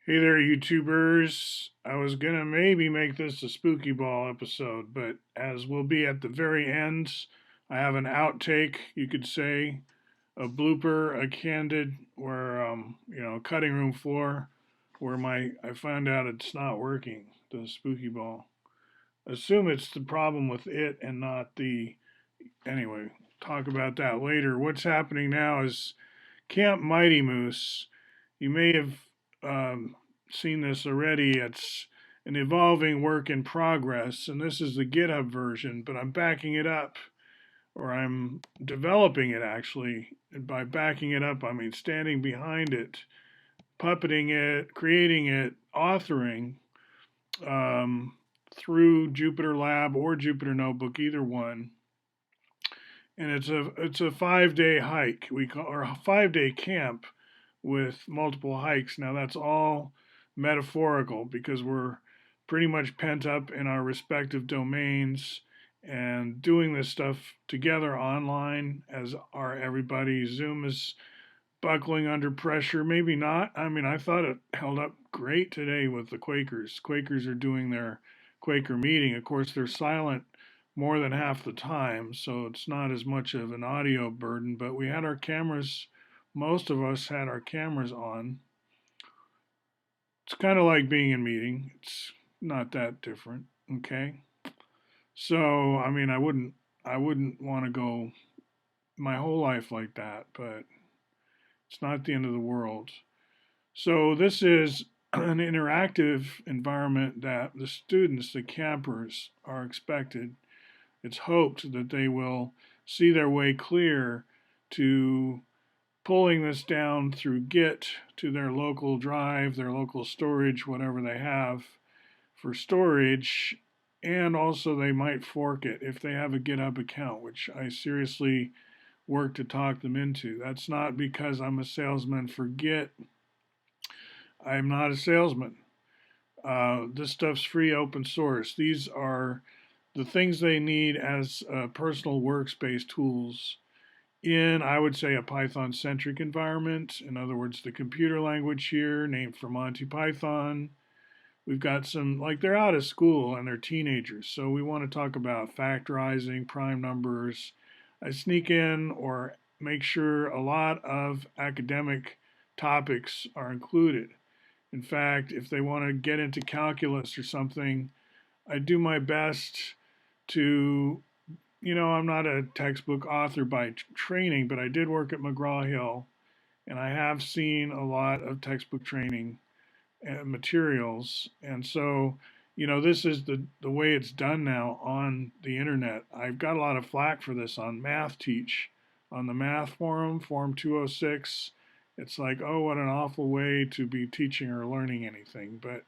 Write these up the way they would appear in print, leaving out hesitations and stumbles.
Hey there, YouTubers. I was gonna maybe make this a spooky ball episode, but as we'll be at the very end, I have an outtake, you could say, a blooper, a candid, where cutting room floor, where my I found out it's not working, the spooky ball. Assume it's the problem with it and not the. Anyway, talk about that later. What's happening now is Camp Mighty Moose. You may have um, seen this already. It's an evolving work in progress, and this is the GitHub version, but I'm backing it up, or I'm developing it actually. And by backing it up, I mean standing behind it, puppeting it, creating it, authoring um, through Jupyter Lab or Jupyter Notebook, either one. And it's a 5 day hike we call or a 5 day camp with multiple hikes. Now that's all metaphorical because we're pretty much pent up in our respective domains and doing this stuff together online as are everybody. Zoom is buckling under pressure. Maybe not. I mean, I thought it held up great today with the Quakers. Quakers are doing their Quaker meeting. Of course, they're silent more than half the time, so it's not as much of an audio burden, but we had our cameras, most of us had our cameras on. It's kind of like being in meeting. It's not that different, okay? So, I mean, I wouldn't want to go my whole life like that, but it's not the end of the world. So this is an interactive environment that the students, the campers, are expected. It's hoped that they will see their way clear to pulling this down through Git to their local drive, their local storage, whatever they have for storage. And also, they might fork it if they have a GitHub account, which I seriously work to talk them into. That's not because I'm a salesman for Git. I'm not a salesman. This stuff's free, open source. These are the things they need as personal workspace tools in, I would say, a Python centric environment. In other words, the computer language here, named for Monty Python. We've got some, like they're out of school and they're teenagers. So we want to talk about factorizing, prime numbers. I sneak in or make sure a lot of academic topics are included. In fact, if they want to get into calculus or something, I do my best to, I'm not a textbook author by training, but I did work at McGraw-Hill, and I have seen a lot of textbook training materials. And so, this is the way it's done now on the internet. I've got a lot of flack for this on Math Teach, on the math forum, Forum 206. It's like, oh, what an awful way to be teaching or learning anything. But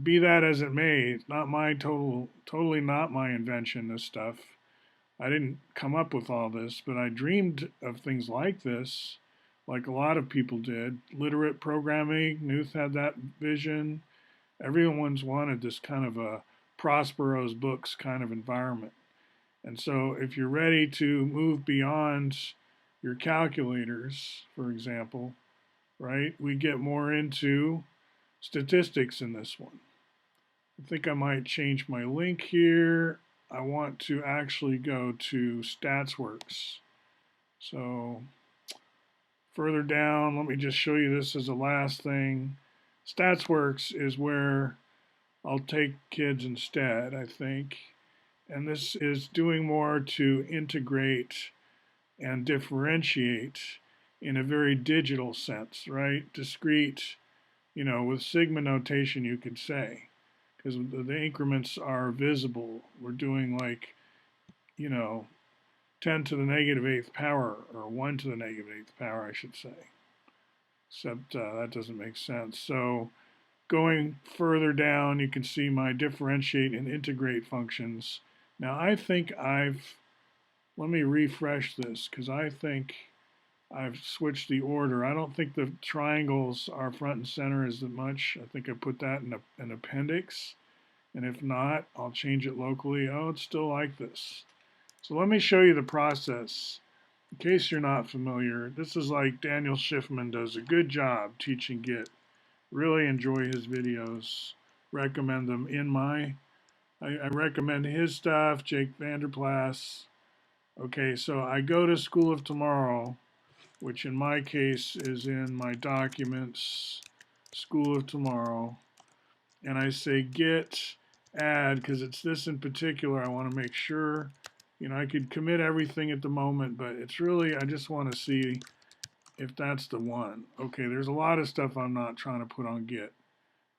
be that as it may, it's not my totally not my invention, this stuff. I didn't come up with all this, but I dreamed of things like this, like a lot of people did. Literate programming, Knuth had that vision. Everyone's wanted this kind of a Prospero's books kind of environment. And so if you're ready to move beyond your calculators, for example, right, we get more into statistics in this one. I think I might change my link here. I want to actually go to StatsWorks. So further down, let me just show you this as a last thing. StatsWorks is where I'll take kids instead, I think. And this is doing more to integrate and differentiate in a very digital sense, right? Discrete, with sigma notation, you could say, because the increments are visible. We're doing like, 10 to the negative eighth power, or 1 to the negative eighth power, I should say. Except that doesn't make sense. So going further down, you can see my differentiate and integrate functions. Now I think let me refresh this because I think I've switched the order. I don't think the triangles are front and center as much. I think I put that in an appendix. And if not, I'll change it locally. Oh, it's still like this. So let me show you the process. In case you're not familiar, this is like Daniel Schiffman does a good job teaching Git. Really enjoy his videos. Recommend them I recommend his stuff, Jake Vanderplas. Okay, so I go to School of Tomorrow, which in my case is in my documents, School of Tomorrow, and I say git add because it's this in particular. I want to make sure, I could commit everything at the moment, but it's really, I just want to see if that's the one. Okay, there's a lot of stuff I'm not trying to put on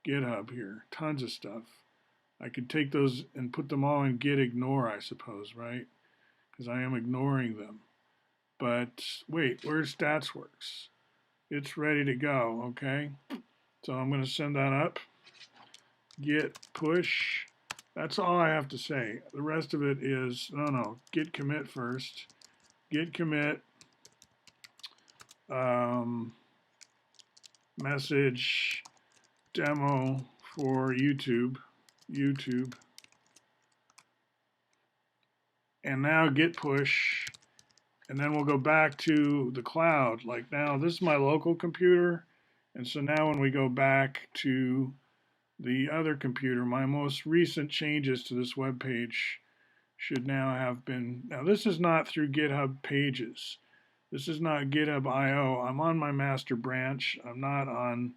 GitHub here, tons of stuff. I could take those and put them all in git ignore, I suppose, right? Because I am ignoring them. But wait, where's StatsWorks? It's ready to go, okay? So I'm going to send that up. Git push. That's all I have to say. The rest of it is, no, git commit first. Git commit, message, demo for YouTube, and now git push, and then we'll go back to the cloud. Like now, this is my local computer, and so now when we go back to the other computer, my most recent changes to this web page should now have been, now this is not through GitHub Pages. This is not GitHub IO. I'm on my master branch. I'm not on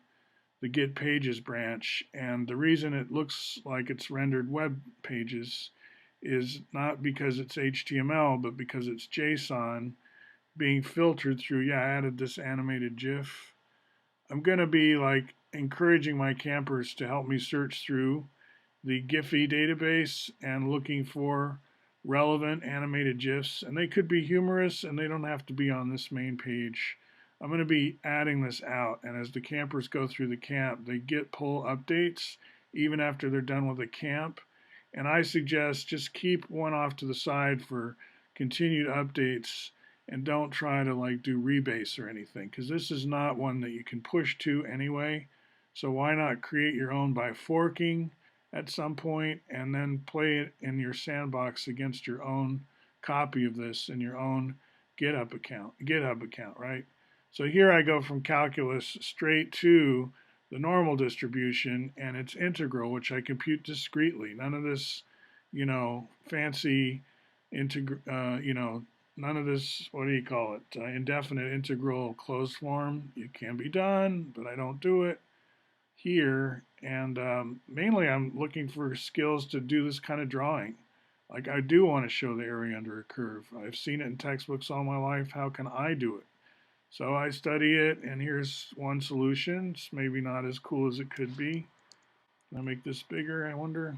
the Git Pages branch. And the reason it looks like it's rendered web pages is not because it's HTML, but because it's JSON being filtered through, yeah, I added this animated GIF. I'm going to be like encouraging my campers to help me search through the Giphy database and looking for relevant animated GIFs. And they could be humorous and they don't have to be on this main page. I'm going to be adding this out. And as the campers go through the camp, they get pull updates even after they're done with the camp. And I suggest just keep one off to the side for continued updates and don't try to like do rebase or anything because this is not one that you can push to anyway. So why not create your own by forking at some point and then play it in your sandbox against your own copy of this in your own GitHub account, right? So here I go from calculus straight to the normal distribution and it's integral, which I compute discretely. None of this, fancy none of this, what do you call it, indefinite integral closed form. It can be done, but I don't do it here. And mainly I'm looking for skills to do this kind of drawing. Like I do want to show the area under a curve. I've seen it in textbooks all my life. How can I do it? So I study it, and here's one solution. It's maybe not as cool as it could be. Can I make this bigger, I wonder?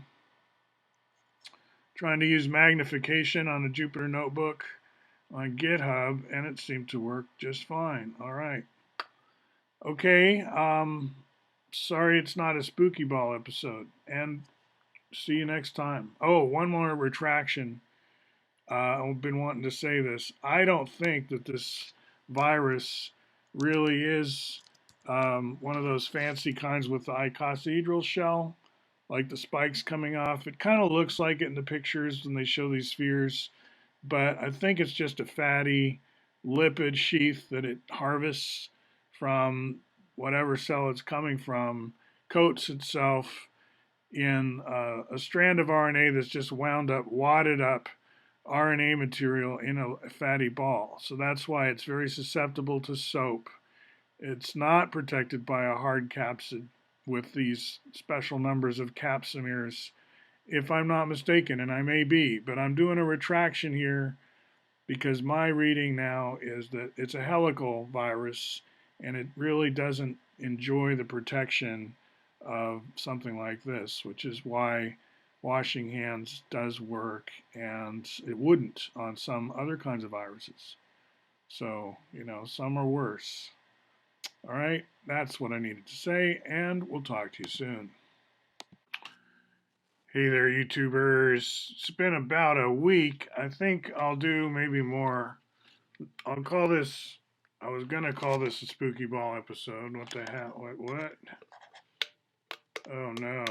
Trying to use magnification on a Jupyter notebook on GitHub, and it seemed to work just fine. All right. Okay. Sorry it's not a spooky ball episode. And see you next time. Oh, one more retraction. I've been wanting to say this. I don't think that this virus really is one of those fancy kinds with the icosahedral shell, like the spikes coming off. It kind of looks like it in the pictures when they show these spheres, but I think it's just a fatty lipid sheath that it harvests from whatever cell it's coming from, coats itself in a strand of RNA that's just wound up, wadded up RNA material in a fatty ball. So that's why it's very susceptible to soap. It's not protected by a hard capsid with these special numbers of capsomeres, if I'm not mistaken, and I may be, but I'm doing a retraction here because my reading now is that it's a helical virus and it really doesn't enjoy the protection of something like this, which is why washing hands does work and it wouldn't on some other kinds of viruses. So, some are worse. All right, that's what I needed to say, and we'll talk to you soon. Hey there, YouTubers. It's been about a week. I think I'll do maybe more. I'll call this, I was going to call this a spooky ball episode. What the hell? What? Oh no.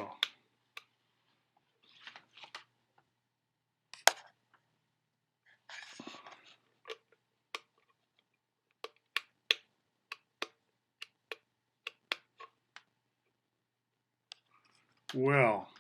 Well,